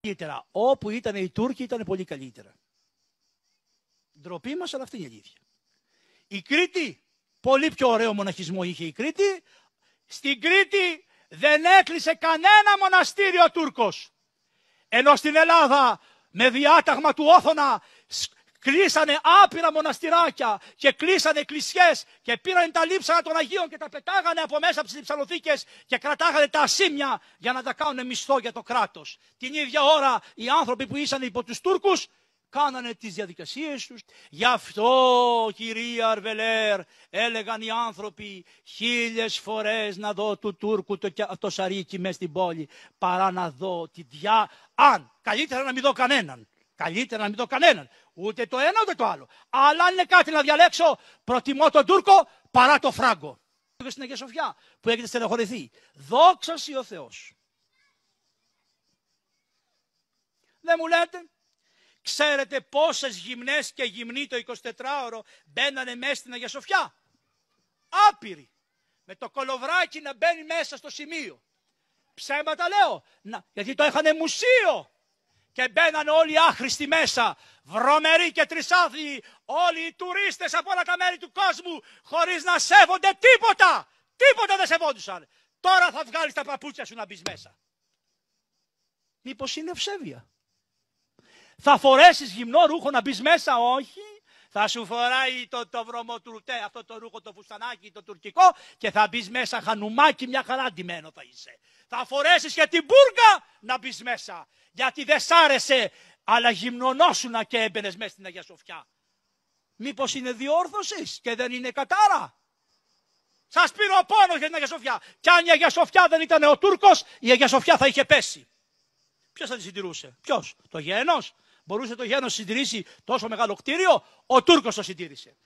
καλύτερα. Όπου ήταν οι Τούρκοι ήταν πολύ καλύτερα. Ντροπή μας, αλλά αυτή είναι η αλήθεια. Η Κρήτη, πολύ πιο ωραίο μοναχισμό είχε η Κρήτη. Στην Κρήτη δεν έκλεισε κανένα μοναστήριο ο Τούρκος. Ενώ στην Ελλάδα με διάταγμα του Όθωνα κλείσανε άπειρα μοναστηράκια και κλείσανε εκκλησιές και πήραν τα λείψανα των Αγίων και τα πετάγανε από μέσα από τις λειψανοθήκες και κρατάγανε τα ασήμια για να τα κάνουν μισθό για το κράτος. Την ίδια ώρα οι άνθρωποι που ήσαν υπό τους Τούρκους κάνανε τις διαδικασίες τους. Γι' αυτό, κυρία Αρβελέρ, έλεγαν οι άνθρωποι 1000 φορές να δω του Τούρκου το σαρίκι μες στην πόλη παρά να δω τη αν καλύτερα να μην δω κανέναν. Καλύτερα να μην δω κανέναν. Ούτε το ένα ούτε το άλλο. Αλλά αν είναι κάτι να διαλέξω, προτιμώ τον Τούρκο παρά το Φράγκο. Στην Αγία Σοφιά που έχετε στενοχωρηθεί. Δόξα σοι ο Θεός. Δεν μου λέτε. Ξέρετε πόσες γυμνές και γυμνοί το 24ωρο μπαίνανε μέσα στην Αγία Σοφιά. Άπειροι. Με το κολοβράκι να μπαίνει μέσα στο σημείο. Ψέματα λέω. Γιατί το έχανε μουσείο. Και μπαίνανε όλοι οι άχρηστοι μέσα. Βρωμεροί και τρισάθλιοι. Όλοι οι τουρίστες από όλα τα μέρη του κόσμου. Χωρίς να σέβονται τίποτα. Τίποτα δεν σεβόντουσαν. Τώρα θα βγάλεις τα παπούτσια σου να μπεις μέσα. Μήπως είναι ευσέβεια. Θα φορέσεις γυμνό ρούχο να μπεις μέσα, όχι. Θα σου φοράει το βρωμοτουρτέ, αυτό το ρούχο, το φουστανάκι, το τουρκικό και θα μπεις μέσα χανουμάκι, μια χαρά ντυμένο θα είσαι. Θα φορέσεις και την μπουργα να μπεις μέσα. Γιατί δεν σ' άρεσε, αλλά γυμνωνόσουνα και έμπαινες μέσα στην Αγία Σοφιά. Μήπως είναι διόρθωσης και δεν είναι κατάρα. Σας πήρε ο πόνος για την Αγία Σοφιά. Κι αν η Αγία Σοφιά δεν ήταν ο Τούρκος, η Αγία Σοφιά θα είχε πέσει. Ποιος θα τη συντηρούσε, ποιος, το γένος. Μπορούσε το γένος να συντηρήσει τόσο μεγάλο κτίριο, ο Τούρκος το συντήρησε.